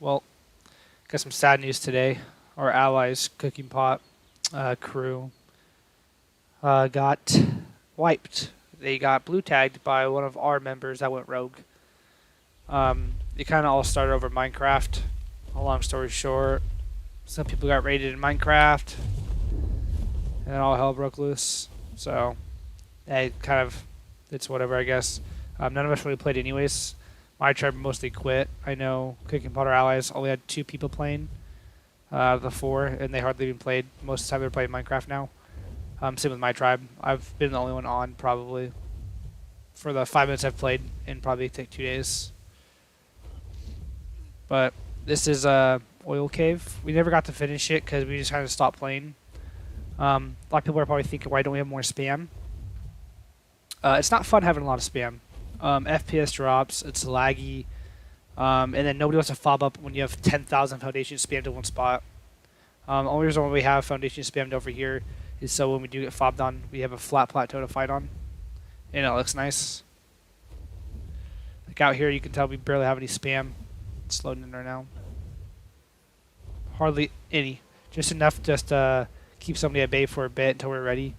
Well, got some sad news today. Our allies, Cooking Pot crew, got wiped. They got blue tagged by one of our members that went rogue. It kind of all started over Minecraft. A long story short, some people got raided in Minecraft, and then all hell broke loose. So, it's whatever, I guess. None of us really played anyways. My tribe mostly quit. I know Cooking Pot, our allies, only had 2 people playing out of the 4, and they hardly even played. Most of the time they're playing Minecraft now. Same with my tribe. I've been the only one on probably for the 5 minutes I've played, and probably take 2 days. But this is a oil cave. We never got to finish it because we just kind of stopped playing. A lot of people are probably thinking, why don't we have more spam? It's not fun having a lot of spam. FPS drops, it's laggy, and then nobody wants to fob up when you have 10,000 foundation spammed to one spot. Only reason why we have foundation spammed over here is so when we do get fobbed on, we have a flat plateau to fight on, and it looks nice. Like out here, you can tell we barely have any spam. It's loading in right now. Hardly any. Just enough just to keep somebody at bay for a bit until we're ready.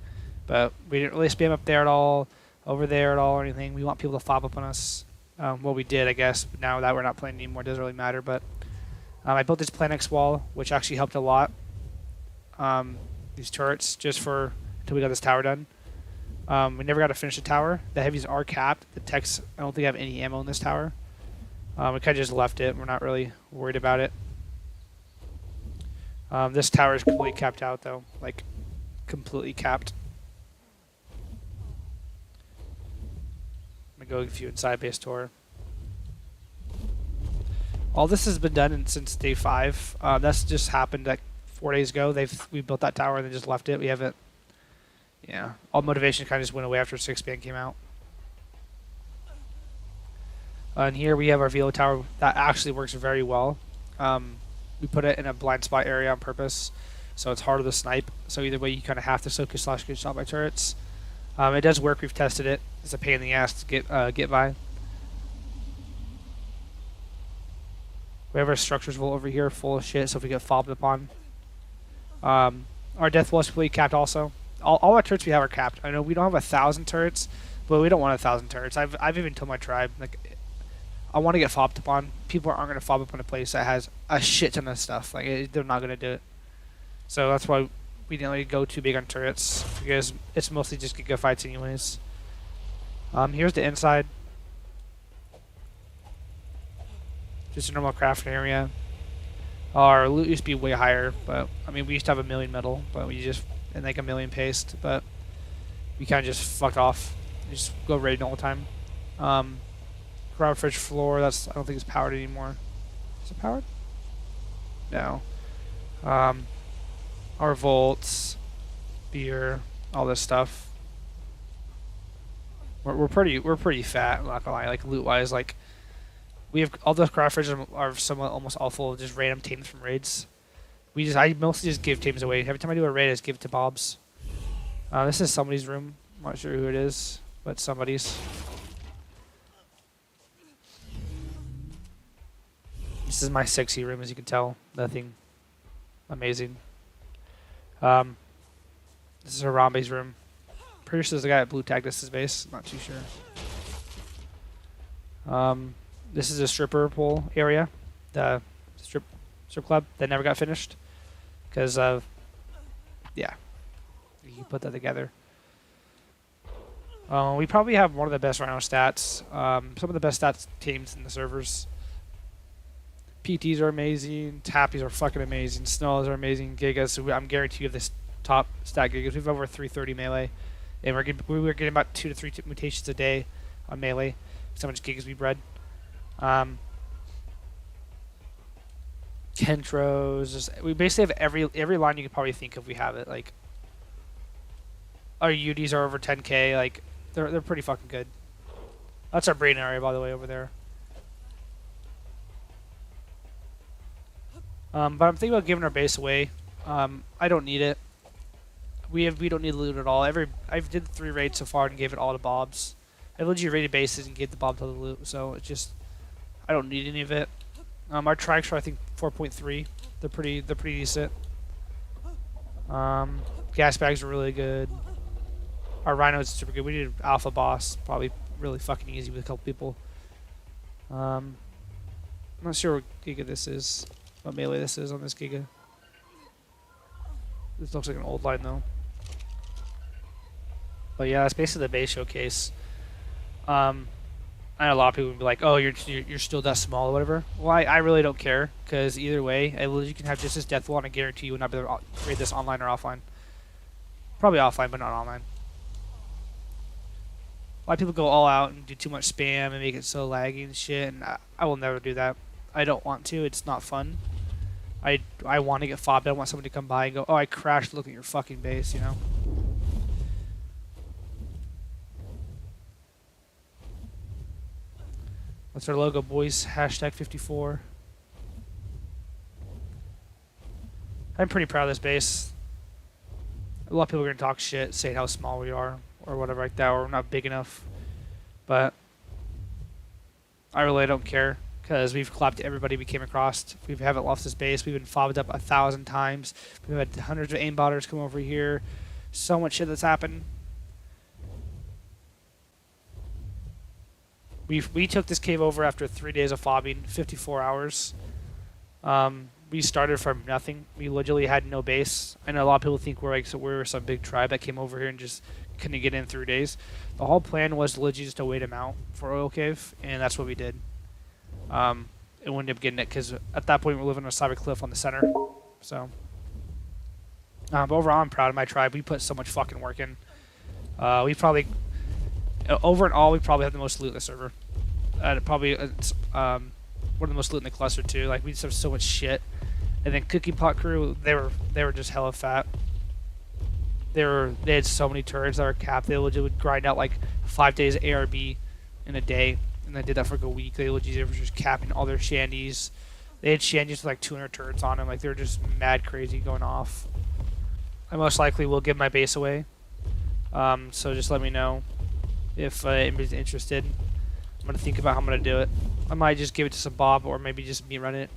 But we didn't really spam up there at all, over there at all, or anything. We want people to fob up on us. Well, we did, I guess. But now that we're not playing anymore, it doesn't really matter. But I built this Planex wall, which actually helped a lot. These turrets, just for until we got this tower done. We never got to finish the tower. The heavies are capped. The techs, I don't think I have any ammo in this tower. We kind of just left it. We're not really worried about it. This tower is completely capped out, though. Like, completely capped. I'm going to go give you inside base tour. All this has been done since day 5. That's just happened like 4 days ago. We built that tower and then just left it. We haven't. Yeah, all motivation kind of just went away after 6-band came out. And here we have our velo tower that actually works very well. We put it in a blind spot area on purpose, so it's harder to snipe. So either way, you kind of have to soak / get shot by turrets. It does work. We've tested it. It's a pain in the ass to get by. We have our structures vault over here full of shit, so if we get fobbed upon. Our death wall is completely capped also. All our turrets we have are capped. I know we don't have 1,000 turrets, but we don't want 1,000 turrets. I've even told my tribe, like, I want to get fobbed upon. People aren't going to fob up on a place that has a shit ton of stuff. Like, they're not going to do it. So that's why we didn't really go too big on turrets, because it's mostly just giga fights anyways. Here's the inside. Just a normal crafting area. Our loot used to be way higher, but I mean we used to have 1,000,000 metal, but we just and like 1,000,000 paste, but we kind of just fucked off. We just go raiding all the time. Ground fridge floor. I don't think it's powered anymore. Is it powered? No. Our vaults, beer, all this stuff. We're pretty fat. I'm not gonna lie. Like loot wise, like. We have all the craft fridges are somewhat almost all full of just random tames from raids. I mostly just give tames away. Every time I do a raid, I just give it to Bob's. This is somebody's room. I'm not sure who it is, but somebody's. This is my sexy room, as you can tell. Nothing amazing. This is Harambe's room. Pretty sure there's a guy at blue tagged this is base. Not too sure. This is a stripper pool area, the strip club that never got finished because of, yeah, you put that together. We probably have one of the best rhino stats, some of the best stats teams in the servers. PTs are amazing, Tappies are fucking amazing, Snells are amazing, Gigas. So I'm guaranteed you have this top stat Gigas. We have over 330 melee, and we're getting about 2 to 3 mutations a day on melee. So much Gigas we bred. Kentros, we basically have every line you could probably think of. We have it. Like our UDs are over 10k. Like they're pretty fucking good. That's our brain area, by the way, over there. But I'm thinking about giving our base away. I don't need it. We don't need loot at all. I did 3 raids so far and gave it all to Bob's. I legit raided bases and gave the Bob to the loot. So it's just I don't need any of it. Our trikes are I think 4.3. They're pretty decent. Gas bags are really good. Our rhino is super good. We did alpha boss, probably really fucking easy with a couple people. I'm not sure what Giga this is, what melee this is on this Giga. This looks like an old line though. But yeah, that's basically the base showcase. I know a lot of people would be like, "Oh, you're still that small or whatever." Well, I really don't care because either way, you can have just as death wall, and I guarantee you will not be able to raid this online or offline. Probably offline, but not online. A lot of people go all out and do too much spam and make it so laggy and shit, and I will never do that. I don't want to. It's not fun. I want to get fobbed. I want somebody to come by and go, "Oh, I crashed. Look at your fucking base," you know. That's our logo, boys. Hashtag 54. I'm pretty proud of this base. A lot of people are going to talk shit, saying how small we are, or whatever like that, or we're not big enough. But I really don't care, because we've clapped everybody we came across. We haven't lost this base. We've been fobbed up 1,000 times. We've had hundreds of aimbotters come over here. So much shit that's happened. We took this cave over after 3 days of fobbing, 54 hours. We started from nothing. We literally had no base. I know a lot of people think we're some big tribe that came over here and just couldn't get in 3 days. The whole plan was legit just to wait him out for Oil Cave, and that's what we did. And we ended up getting it because at that point we're living on a cyber cliff on the center. So, but overall, I'm proud of my tribe. We put so much fucking work in. We probably, over and all, we probably have the most loot in the server. Probably one of the most loot in the cluster too. Like we just have so much shit. And then Cookie Pot Crew, they were just hella fat. They had so many turrets that were capped. They legit would grind out like 5 days of ARB in a day, and they did that for like a week. They legit were just capping all their shandies. They had shandies with like 200 turrets on them. Like they were just mad crazy going off. I most likely will give my base away. So just let me know if anybody's interested. I'm gonna think about how I'm gonna do it. I might just give it to some Bob, or maybe just me run it,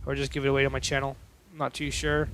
or just give it away to my channel. I'm not too sure.